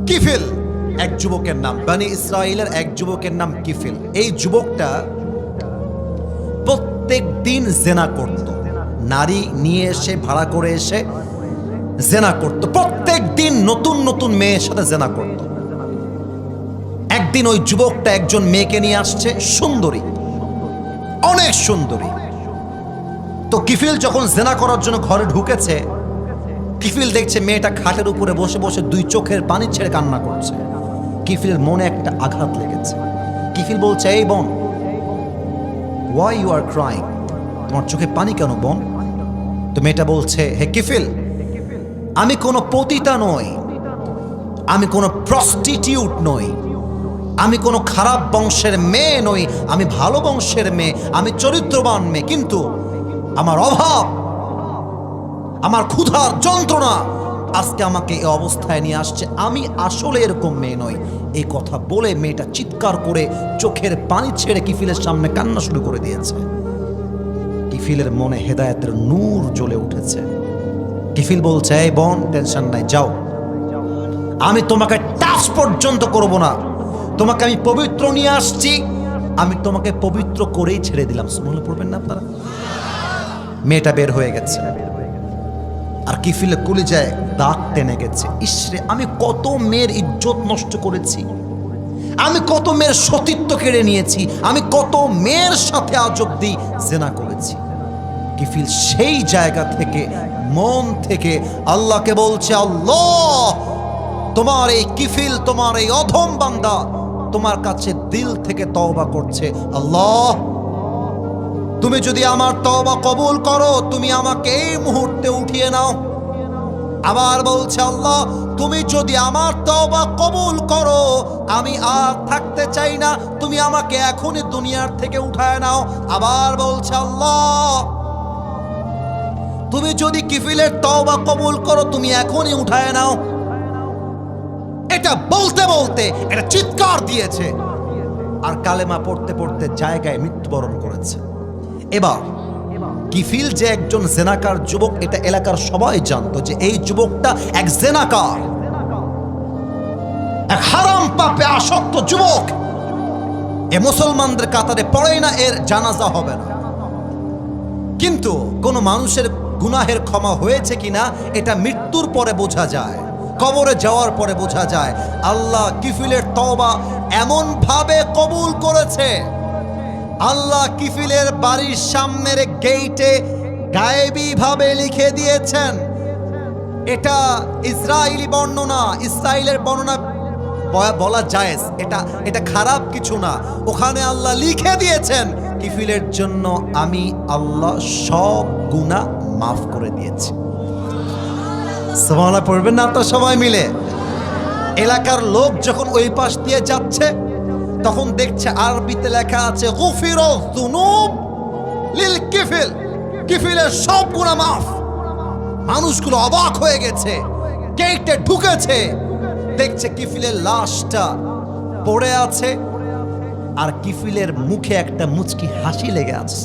কিফিল এক যুবকের নাম, বনি ইসরাইলের এক যুবকের নাম কিফিল। এই যুবকটা প্রত্যেক দিন জেনা করত, নারী নিয়ে এসে ভাড়া করে এসে জেনা করত। প্রত্যেক দিন নতুন নতুন মেয়ের সাথে জেনা করত। একদিন ওই যুবকটা একজন মেয়েকে নিয়ে আসছে, সুন্দরী, অনেক সুন্দরী। তো কিফিল যখন জেনা করার জন্য ঘরে ঢুকেছে, কিফিল দেখছে মেয়েটা খাটের উপরে বসে বসে দুই চোখের পানি ছেড়ে কান্না করছে। কিফিলের মনে একটা আঘাত লেগেছে। কিফিল বলছে, এই বোন, why you are crying? তোমার চোখে পানি কেন বোন? তো মেয়েটা বলছে, হে কিফিল, আমি কোনো পতিতা নই, আমি কোনো প্রস্টিটিউট নই, আমি কোনো খারাপ বংশের মেয়ে নই, আমি ভালো বংশের মেয়ে, আমি চরিত্রবান মেয়ে, কিন্তু আমার অভাব, আমার ক্ষুধার যন্ত্রণা আজকে আমাকে এই অবস্থায় নিয়ে আসছে। আমি আসলে এরকম মেয়ে নই। এই কথা বলে মেয়েটা চিৎকার করে চোখের পানি ছেড়ে কিফিলের সামনে কান্না শুরু করে দিয়েছে। কিফিলের মনে হেদায়েতের নূর জ্বলে উঠেছে। কিফিল বলছে, এই বোন, টেনশন নাই, যাও, আমি তোমাকে টাচ পর্যন্ত করব না, তোমাকে আমি পবিত্র নিয়ে আসছি, আমি তোমাকে পবিত্র করেই ছেড়ে দিলাম। সুবহানাল্লাহ পড়বেন না আপনারা? মেয়েটা বের হয়ে গেছে, আর কিফিলে কলিজায় দাগ টেনে গেছে। ইসরে, আমি কত মেয়ের ইজ্জত নষ্ট করেছি, আমি কত মেয়ের সতীত্ব কেড়ে নিয়েছি, আমি কত মেয়ের সাথে আজ অব্দি জেনা করেছি। কিফিল সেই জায়গা থেকে, মন থেকে আল্লাহকে বলছে, আল্লাহ, তোমার এই কিফিল, তোমার এই অধম বান্দা তোমার কাছে দিল থেকে তওবা করছে। আল্লাহ, তুমি যদি আমার তওবা কবুল করো, তুমি আমাকে এই মুহূর্তে উঠিয়ে নাও। আবার বলছে, আল্লাহ, তুমি যদি আমার তওবা কবুল করো, আমি আর থাকতে চাই না, তুমি আমাকে এখনই দুনিয়ার থেকে উঠায় নাও। আবার বলছে, আল্লাহ, তুমি যদি কিফিলের তওবা কবুল করো, তুমি এখনই উঠায় নাও। এটা বলতে বলতে এটা চিৎকার দিয়েছে, আর কালেমা পড়তে পড়তে জায়গায় মৃত্যুবরণ করেছে। এবার কিফিল যে একজন জেনাকার যুবক, এটা এলাকার সবাই জানতো যে এই যুবকটা এক জেনাকার, এক হারাম পাপে আসক্ত যুবক। এ মুসলমানদের কাতারে পড়েই না, এর জানাজা হবে না। কিন্তু কোন মানুষের গুনাহের ক্ষমা হয়েছে কিনা এটা মৃত্যুর পরে বোঝা যায়, কবরে যাওয়ার পরে বোঝা যায়। আল্লাহ কিফিলের তওবা এমন ভাবে কবুল করেছে, আল্লাহ কিফিলের বাড়ির সামনের গেইটে গায়েবী ভাবে লিখে দিয়েছেন। এটা ইসরাইলি বর্ণনা, ইসরাইলের বর্ণনা বলা জায়েজ, এটা খারাপ কিছু না। ওখানে আল্লাহ লিখে দিয়েছেন, কিফিলের জন্য আমি আল্লাহ সব গুনাহ মাফ করে দিয়েছি। সুবহানাল্লাহ পড়বেন না আপনারা সবাই মিলে? এলাকার লোক যখন ওই পাশ দিয়ে যাচ্ছে, তখন দেখছে আরবিতে লেখা আছে, গুফিরুয যুনুব লিল কিফিল, কিফিলের সব গুনাহ মাফ। মানুষগুলো অবাক হয়ে গেছে, গেটে ঢুকেছে, দেখছে কিফিলের লাশটা পড়ে আছে, আর কিফিলের মুখে একটা মুচকি হাসি লেগে আছে।